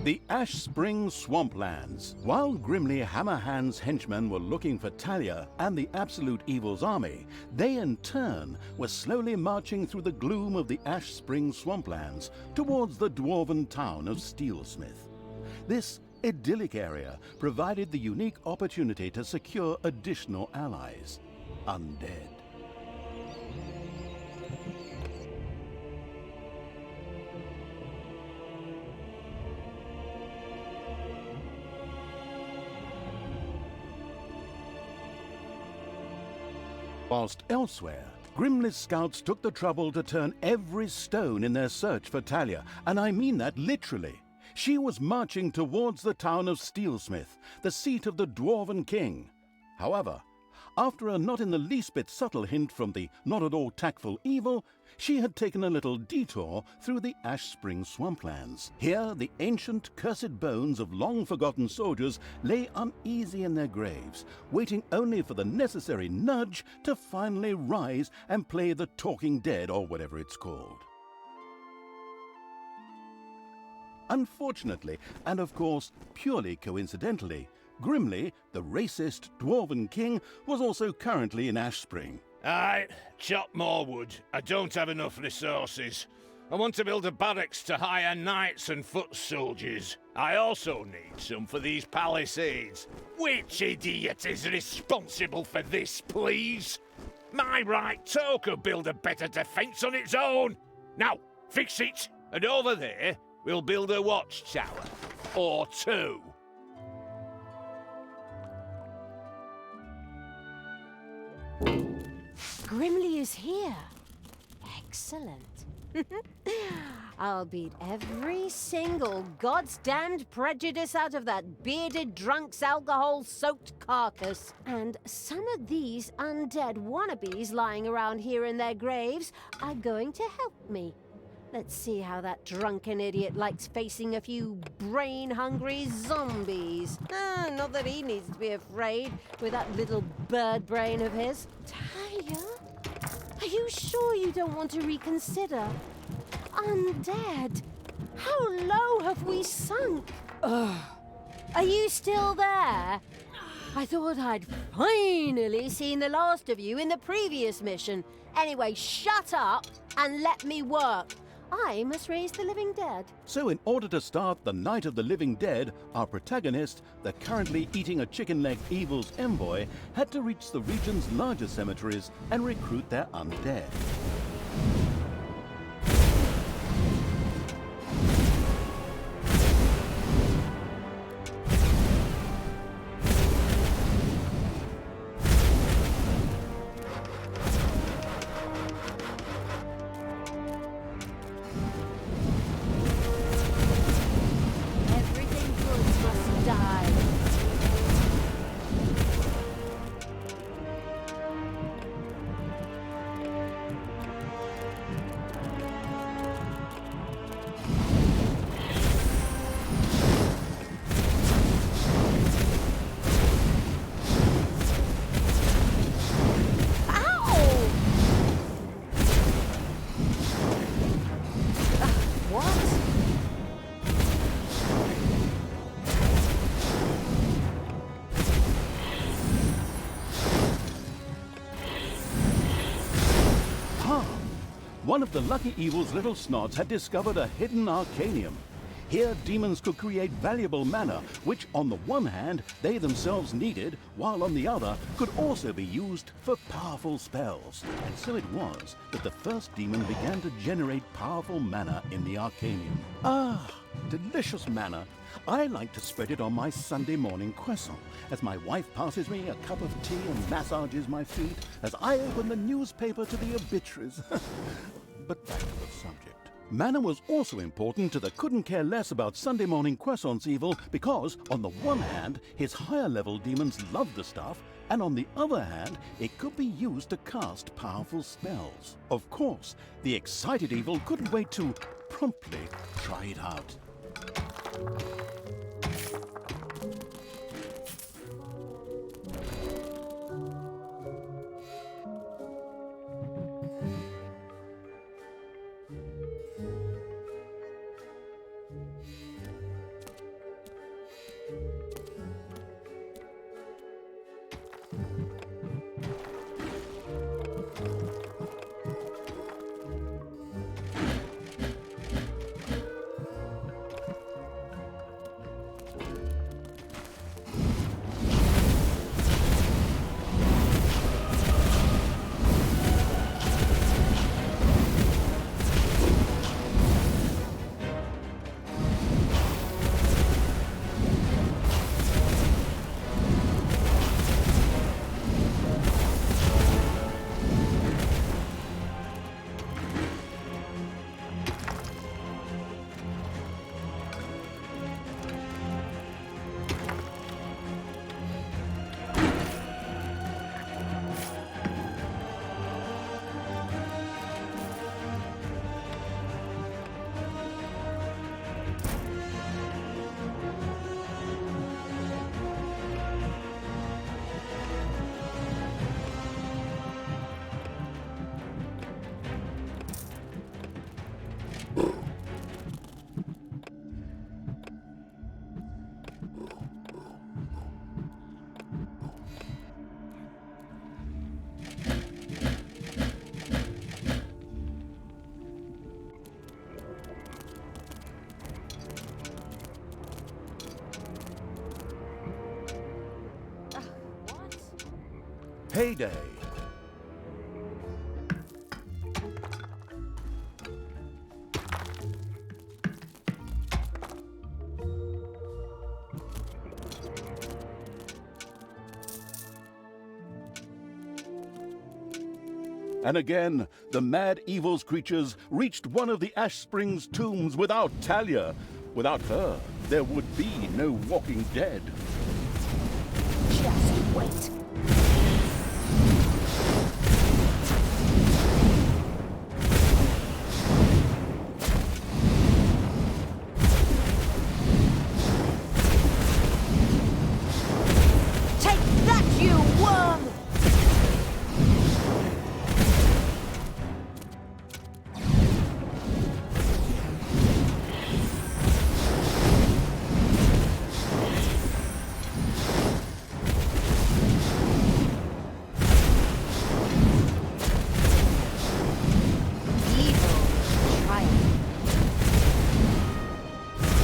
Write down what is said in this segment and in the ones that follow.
The Ashspring swamplands. While Grimly Hammerhand's henchmen were looking for Talia and the Absolute Evil's army, they in turn were slowly marching through the gloom of the Ashspring swamplands towards the dwarven town of Steelsmith. This idyllic area provided the unique opportunity to secure additional allies: undead. Whilst elsewhere, Grimly's scouts took the trouble to turn every stone in their search for Talia, and I mean that literally. She was marching towards the town of Steelsmith, the seat of the Dwarven King. However, after a not in the least bit subtle hint from the not at all tactful Evil, she had taken a little detour through the Ashspring swamplands. Here, the ancient, cursed bones of long-forgotten soldiers lay uneasy in their graves, waiting only for the necessary nudge to finally rise and play the talking dead, or whatever it's called. Unfortunately, and of course purely coincidentally, Grimly, the racist Dwarven King, was also currently in Ashspring. Aye, chop more wood. I don't have enough resources. I want to build a barracks to hire knights and foot soldiers. I also need some for these palisades. Which idiot is responsible for this, please? My right toe could build a better defense on its own. Now, fix it. And over there, we'll build a watchtower. Or two. Grimly is here. Excellent. I'll beat every single God's-damned prejudice out of that bearded drunk's alcohol-soaked carcass. And some of these undead wannabes lying around here in their graves are going to help me. Let's see how that drunken idiot likes facing a few brain-hungry zombies. Not that he needs to be afraid with that little bird brain of his. Talia? Are you sure you don't want to reconsider? Undead? How low have we sunk? Ugh. Are you still there? I thought I'd finally seen the last of you in the previous mission. Anyway, shut up and let me work. I must raise the living dead. So in order to start the Night of the Living Dead, our protagonist, the currently eating a chicken leg Evil's envoy, had to reach the region's largest cemeteries and recruit their undead. One of the lucky Evil's little snots had discovered a hidden arcanium. Here, demons could create valuable mana, which on the one hand they themselves needed, while on the other could also be used for powerful spells. And so it was that the first demon began to generate powerful mana in the arcanium. Ah, delicious mana. I like to spread it on my Sunday morning croissant as my wife passes me a cup of tea and massages my feet as I open the newspaper to the obituaries. But back to the subject. Mana was also important to the couldn't care less about Sunday morning croissants Evil because, on the one hand, his higher level demons loved the stuff, and on the other hand, it could be used to cast powerful spells. Of course, the excited Evil couldn't wait to promptly try it out. payday. And again, the mad evil's creatures reached one of the Ashspring's tombs without Talia. Without her, there would be no Walking Dead. Just wait. Take that, you worm!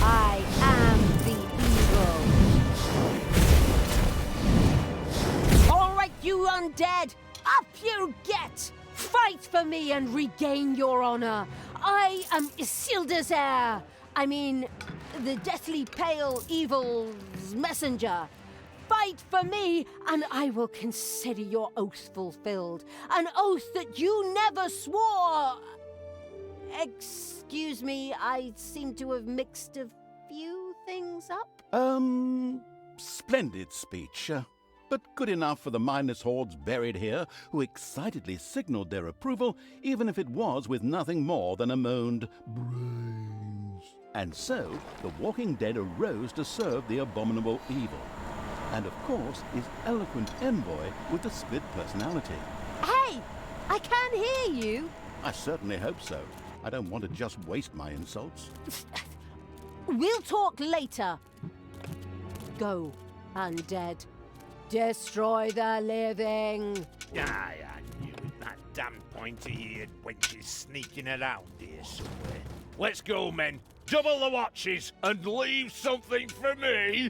I am the evil. All right, you undead, up you get! Fight for me and regain your honor. I am Isildur's heir. I mean, the deathly pale evil's messenger. Fight for me, and I will consider your oath fulfilled. An oath that you never swore. Excuse me, I seem to have mixed a few things up. Splendid speech. But good enough for the mindless hordes buried here, who excitedly signaled their approval, even if it was with nothing more than a moaned brains. And so, the Walking Dead arose to serve the abominable evil. And of course, his eloquent envoy with the split personality. Hey! I can hear you! I certainly hope so. I don't want to just waste my insults. We'll talk later. Go, undead. Destroy the living. I knew it. That damn pointy-eared wench is sneaking around here somewhere. Let's go, men. Double the watches and leave something for me.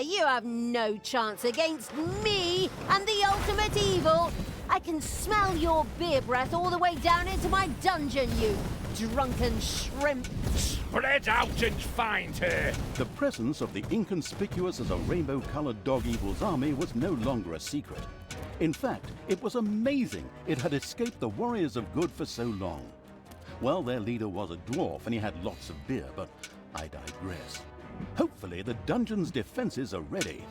You have no chance against me and the ultimate evil. I can smell your beer breath all the way down into my dungeon, you drunken shrimp. Spread out and find her. The presence of the inconspicuous as a rainbow-colored dog evil's army was no longer a secret. In fact, it was amazing it had escaped the warriors of good for so long. Well, their leader was a dwarf and he had lots of beer, but I digress. Hopefully the dungeon's defenses are ready.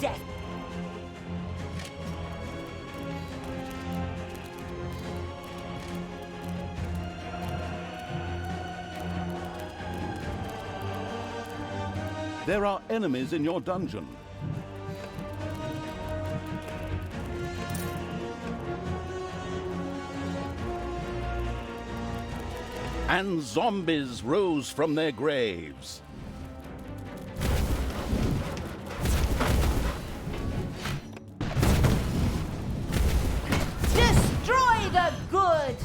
Death. There are enemies in your dungeon. And zombies rose from their graves. Destroy the good!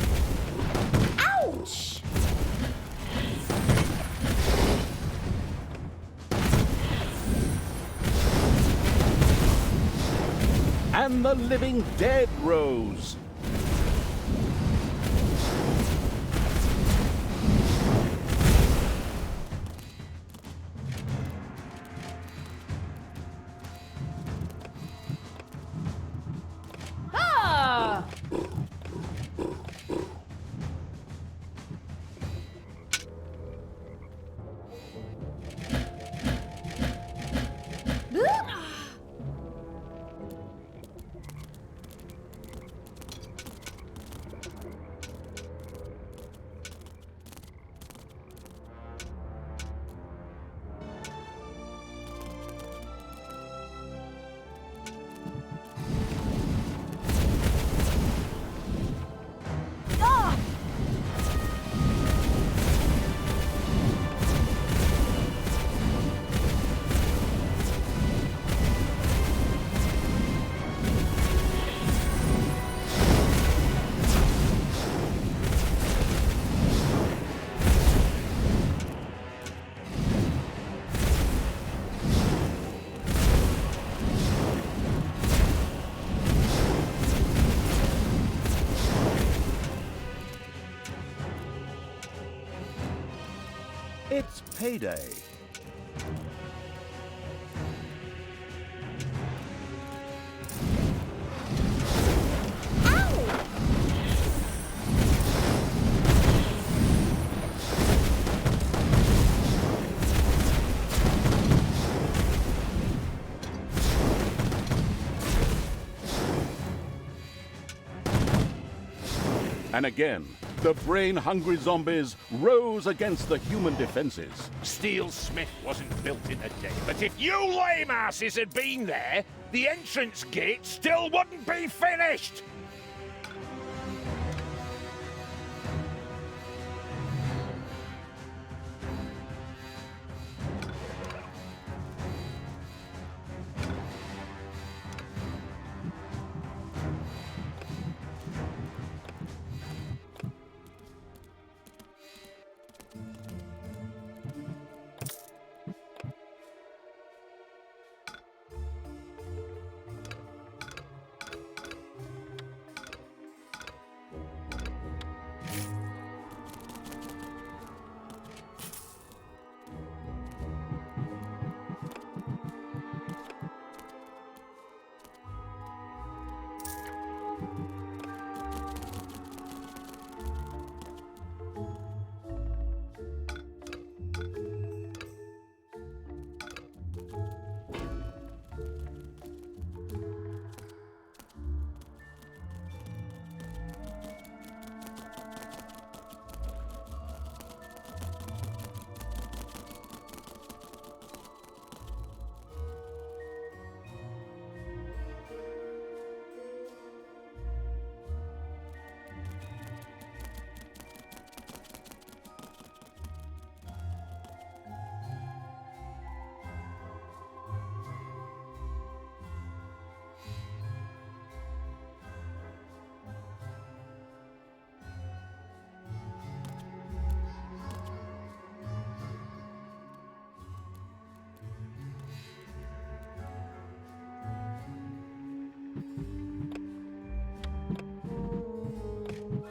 Ouch! And the living dead rose. Ah! It's payday. And again, the brain-hungry zombies rose against the human defenses. Steel Smith wasn't built in a day, but if you lame asses had been there, the entrance gate still wouldn't be finished!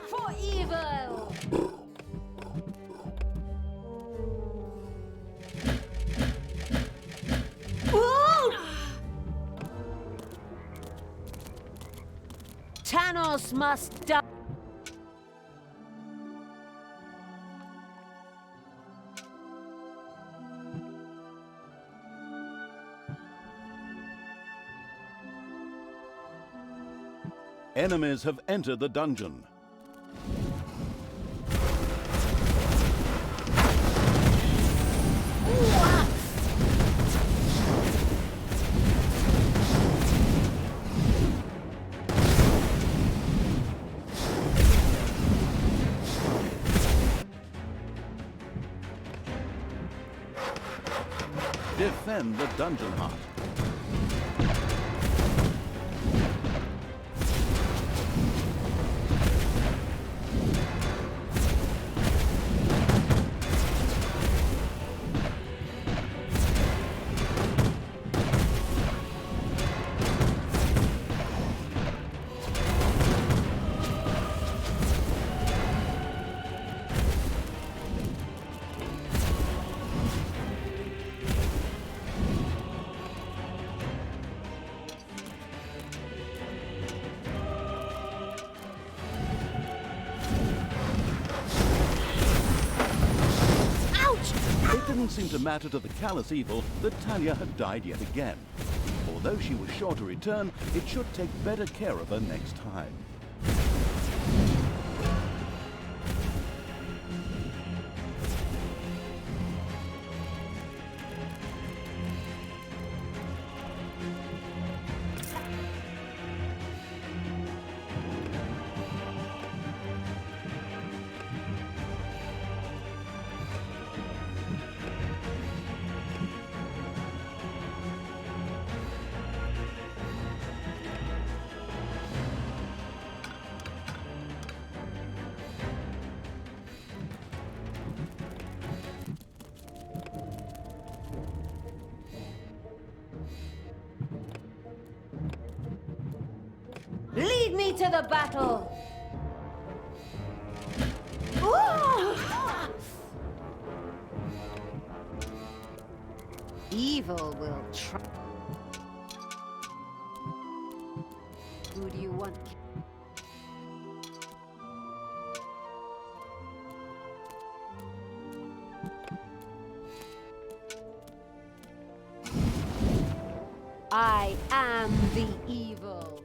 For evil! Thanos must die! Enemies have entered the dungeon. Defend the dungeon heart. It didn't seem to matter to the callous evil that Tanya had died yet again. Although she was sure to return, it should take better care of her next time. Lead me to the battle! Ooh! evil will try. Who do you want? I am the evil.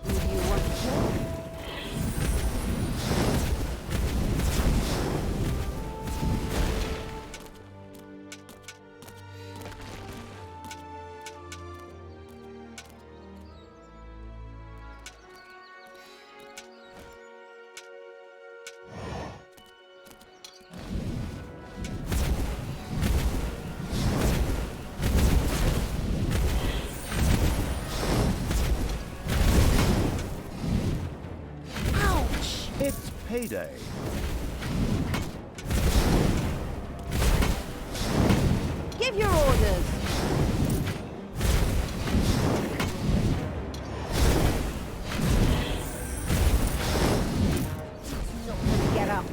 Who do you want to kill? It's payday. Give your orders. Not gonna get up.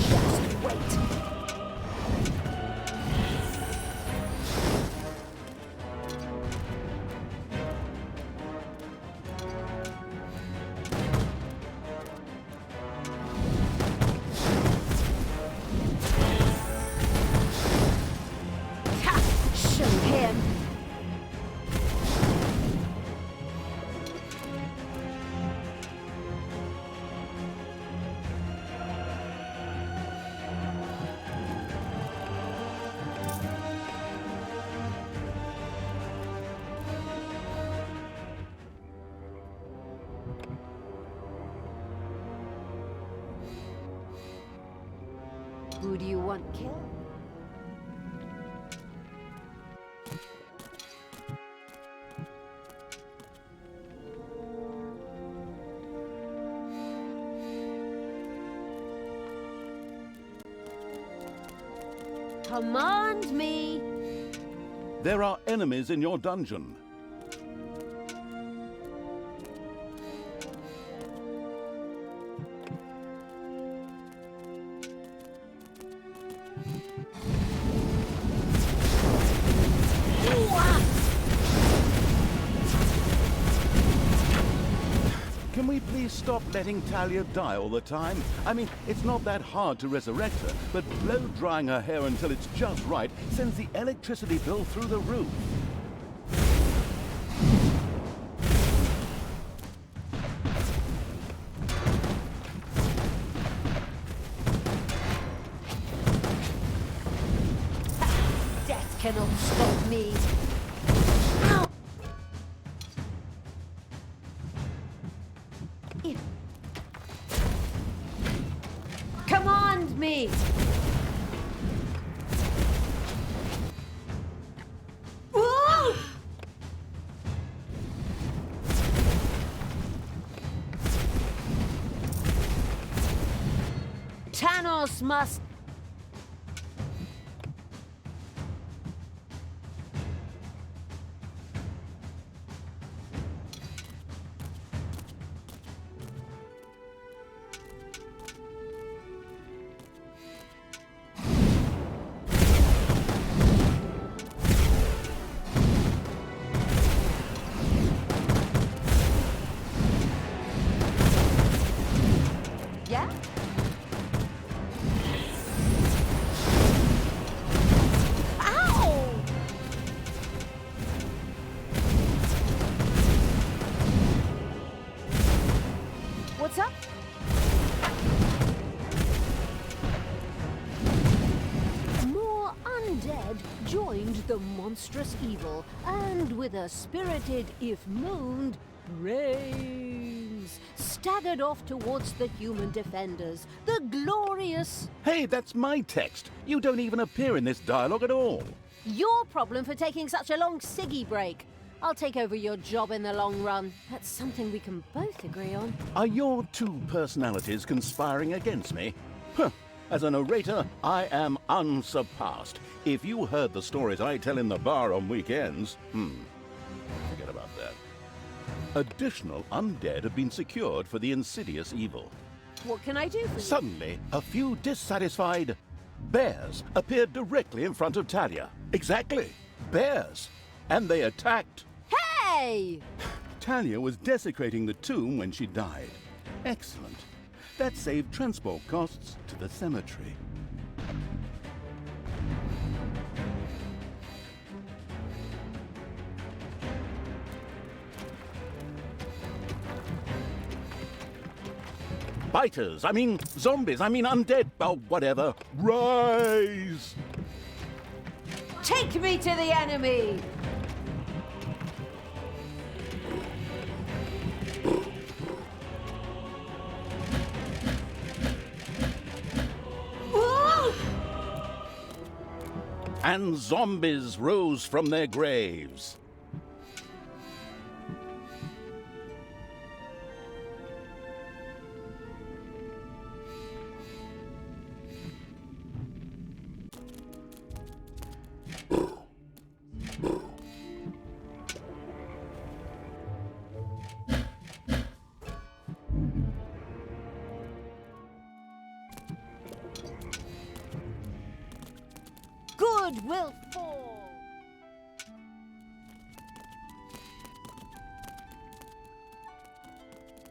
Just wait. Ha! Show him. Who do you want killed? Command me! There are enemies in your dungeon. Can we please stop letting Talia die all the time? I mean, it's not that hard to resurrect her, but blow-drying her hair until it's just right sends the electricity bill through the roof. Death cannot stop me. Ow! Command me! Whoa! Tanos must... Yeah? Ow! What's up? More undead joined the monstrous evil, and with a spirited, if moaned, brain. brains staggered off towards the human defenders. The glorious... Hey, that's my text. You don't even appear in this dialogue at all. Your problem for taking such a long ciggy break. I'll take over your job in the long run. That's something we can both agree on. Are your two personalities conspiring against me? Huh. As a narrator, I am unsurpassed. If you heard the stories I tell in the bar on weekends, forget about that. Additional undead have been secured for the insidious evil. What can I do for you? Suddenly, a few dissatisfied bears appeared directly in front of Talia. Exactly, bears. And they attacked. Hey! Talia was desecrating the tomb when she died. Excellent. That saved transport costs to the cemetery. Biters, zombies, undead, oh, whatever. Rise! Take me to the enemy! And zombies rose from their graves. Good will fall.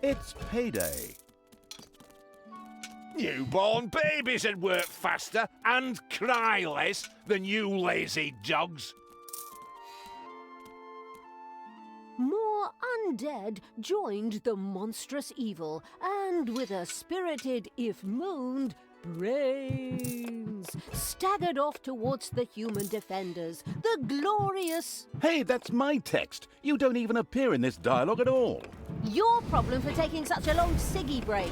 It's payday. Newborn babies would work faster and cry less than you lazy dogs. More undead joined the monstrous evil, and with a spirited, if moaned, brains staggered off towards the human defenders. The glorious... Hey, that's my text. You don't even appear in this dialogue at all. Your problem for taking such a long ciggy break.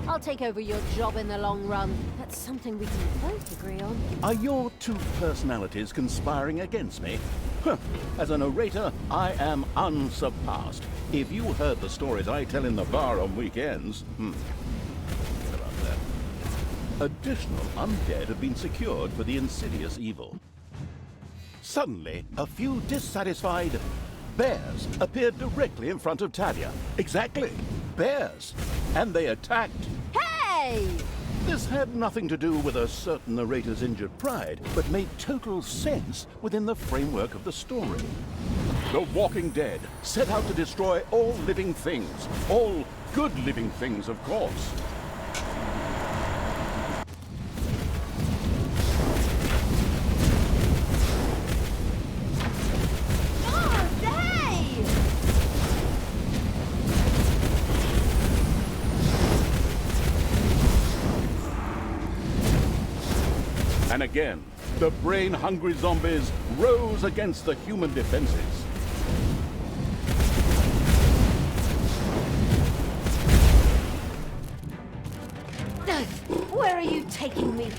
I'll take over your job in the long run. That's something we can both agree on. Are your two personalities conspiring against me? Huh. As a narrator, I am unsurpassed. If you heard the stories I tell in the bar on weekends, forget about that. Additional undead have been secured for the insidious evil. Suddenly, a few dissatisfied bears appeared directly in front of Talia. Exactly, bears. And they attacked. Hey! This had nothing to do with a certain narrator's injured pride, but made total sense within the framework of the story. The Walking Dead set out to destroy all living things. All good living things, of course. And again, the brain-hungry zombies rose against the human defenses. Where are you taking me?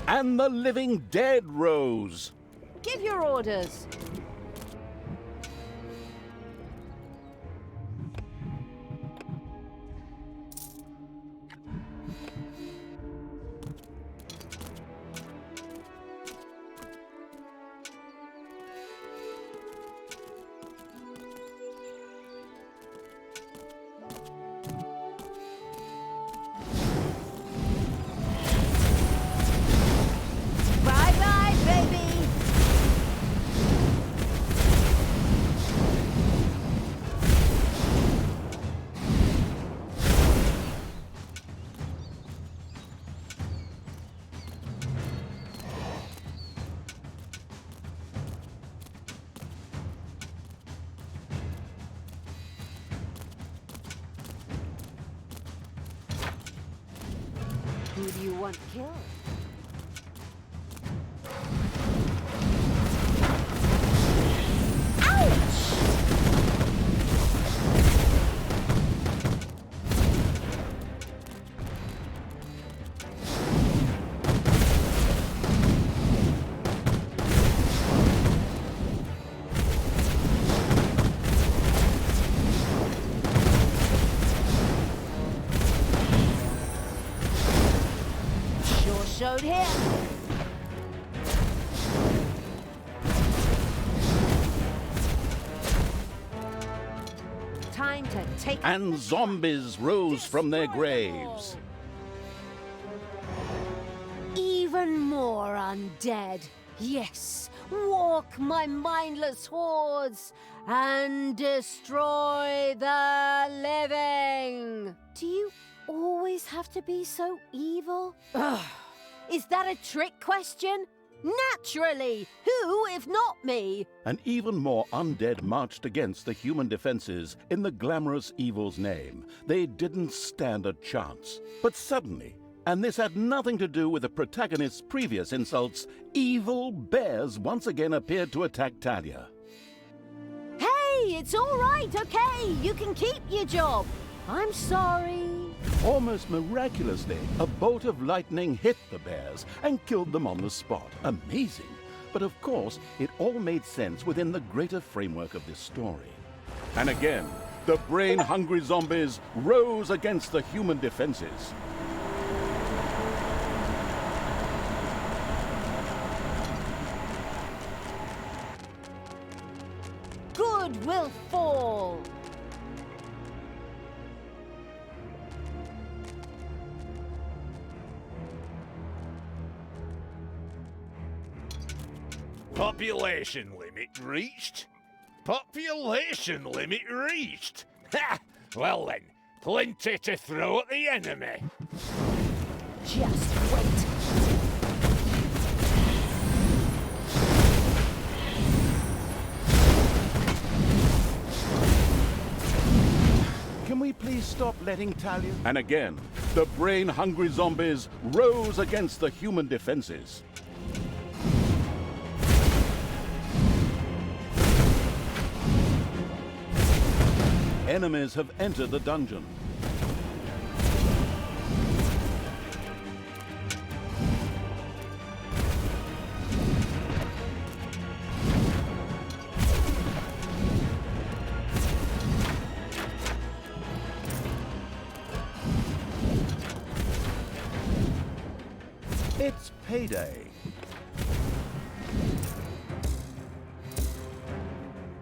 And the living dead rose. Give your orders. Bye-bye, baby! Who do you want killed? Sure showed here. Time to take... And zombies rose from their graves. Even more undead. Yes, walk my mindless hordes and destroy the living. Do you always have to be so evil? Ugh. Is that a trick question? Naturally! Who, if not me? And even more undead marched against the human defenses in the glamorous evil's name. They didn't stand a chance. But suddenly, and this had nothing to do with the protagonist's previous insults, evil bears once again appeared to attack Talia. Hey, it's all right, okay? You can keep your job. I'm sorry. Almost miraculously, a bolt of lightning hit the bears and killed them on the spot. Amazing. But of course, it all made sense within the greater framework of this story. And again, the brain-hungry zombies rose against the human defenses. Good will fall. Population limit reached? Population limit reached? Ha! Well then, plenty to throw at the enemy. Just wait. Can we please stop letting Talia? And again, the brain-hungry zombies rose against the human defenses. Enemies have entered the dungeon. It's payday.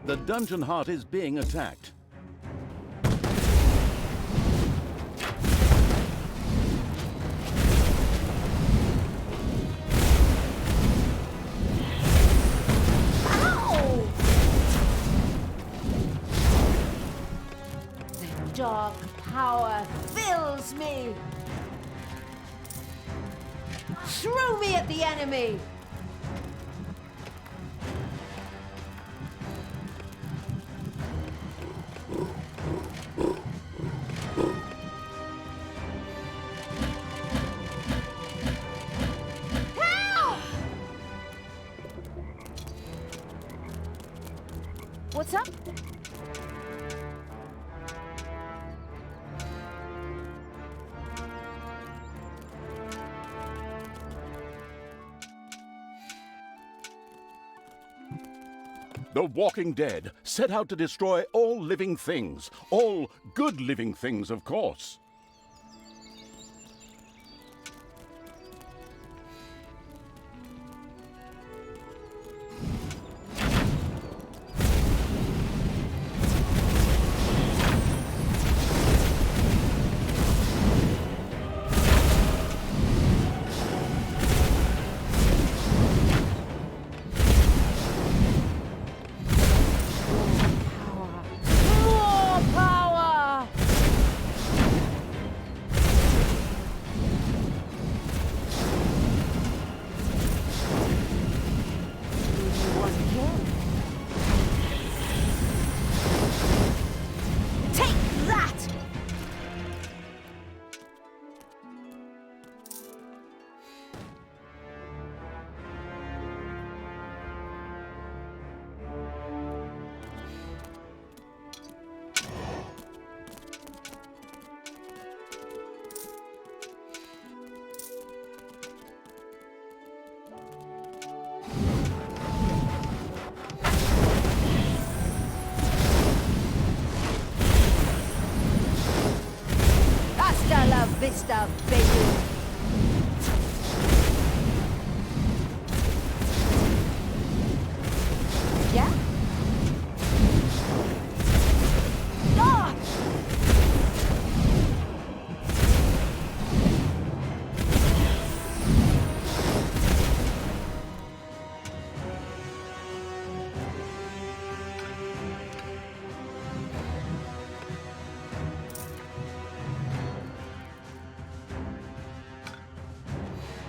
The dungeon heart is being attacked. Ow! The dark power fills me. Throw me at the enemy! Help! What's up? The Walking Dead set out to destroy all living things. All good living things, of course.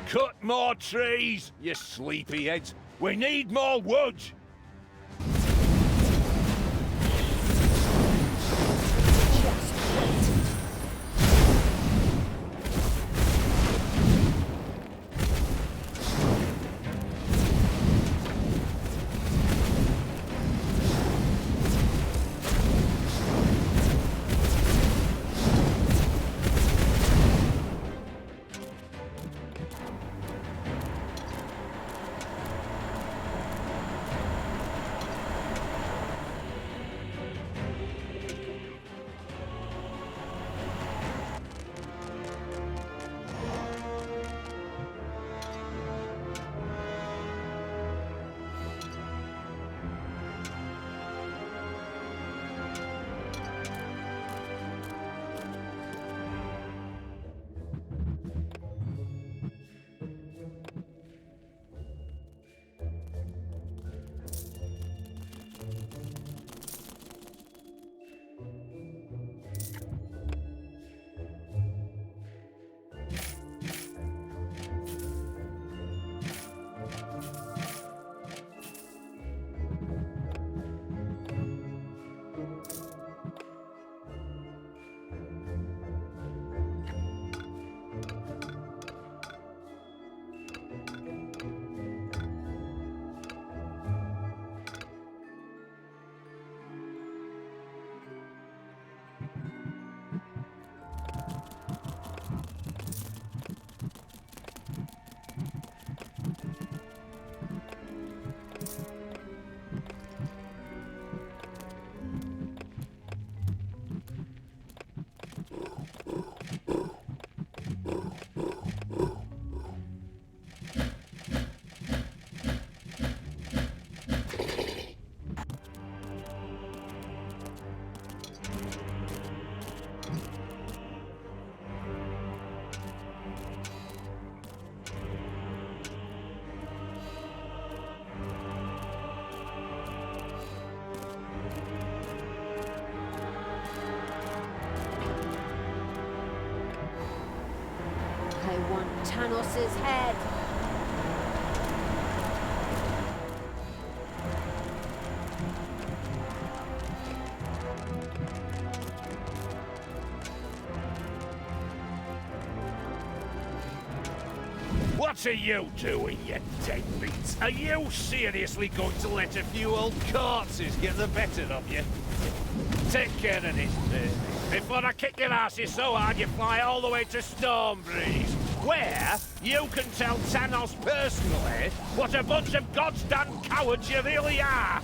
Cut more trees, you sleepyheads. We need more wood. Just wait. I want Tanos's head. What are you doing, you deadbeats? Are you seriously going to let a few old corpses get the better of you? Take care of this, baby, before I kick your asses so hard you fly all the way to Stormbreeze, where you can tell Tanos personally what a bunch of goddamn cowards you really are.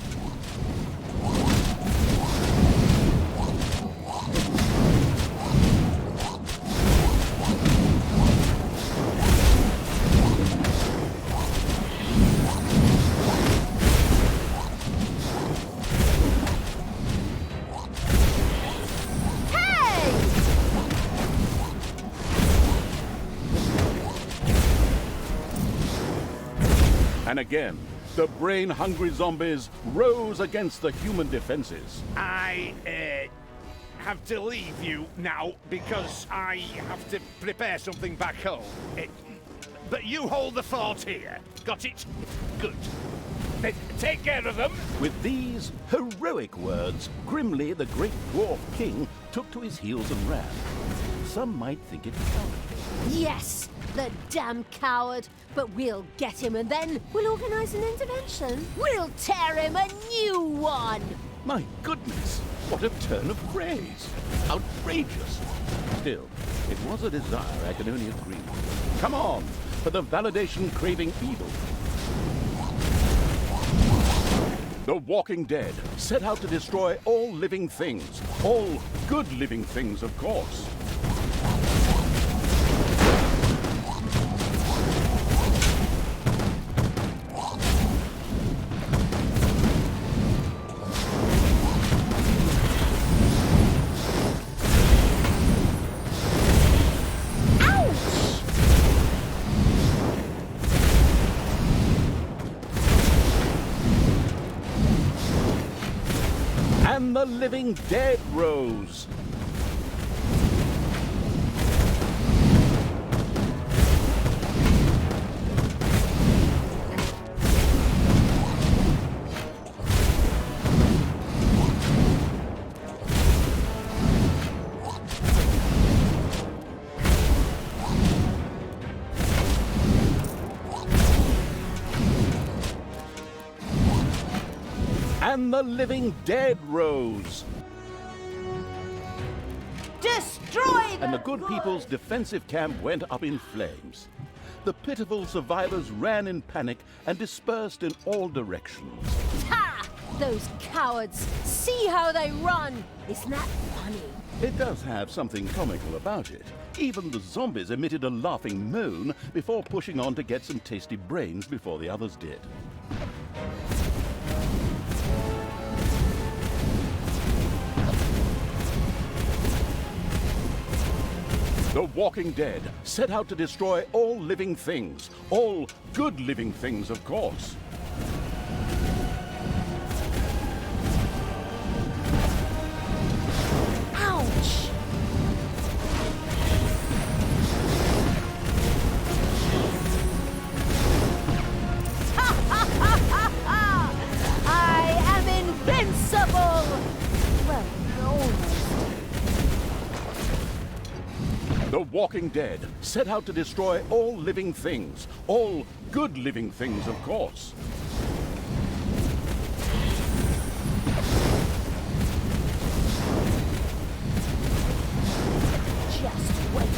And again, the brain-hungry zombies rose against the human defenses. I have to leave you now because I have to prepare something back home. But you hold the fort here. Got it? Good. Take care of them. With these heroic words, grimly the great dwarf king took to his heels and ran. Some might think it cowardly. Yes, the damn coward. But we'll get him and then we'll organize an intervention. We'll tear him a new one. My goodness, what a turn of phrase. Outrageous. Still, it was a desire I can only agree with. Come on, for the validation-craving evil. The Walking Dead set out to destroy all living things. All good living things, of course. And the living dead rose. and the living dead rose. Destroy them! And the good people's defensive camp went up in flames. The pitiful survivors ran in panic and dispersed in all directions. Ha! Those cowards! See how they run! Isn't that funny? It does have something comical about it. Even the zombies emitted a laughing moan before pushing on to get some tasty brains before the others did. The Walking Dead set out to destroy all living things. All good living things, of course. Ouch! I am invincible! Well, almost. The Walking Dead set out to destroy all living things. All good living things, of course. Just wait.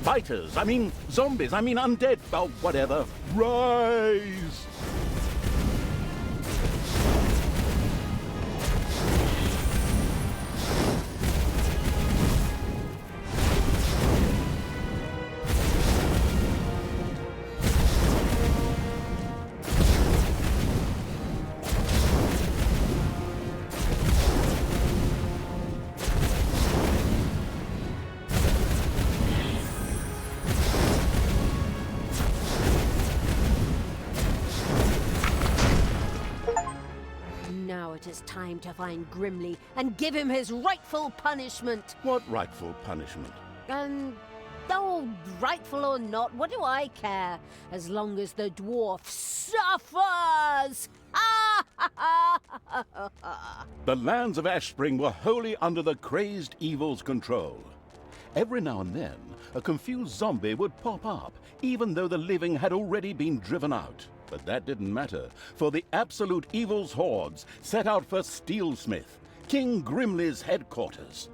Fighters, I mean zombies, I mean undead, oh, whatever. Rise! Now it is time to find Grimly and give him his rightful punishment. What rightful punishment? Oh, rightful or not, what do I care? As long as the dwarf suffers! The lands of Ashspring were wholly under the crazed evil's control. Every now and then, a confused zombie would pop up, even though the living had already been driven out. But that didn't matter, for the absolute evil's hordes set out for Steelsmith, King Grimly's headquarters.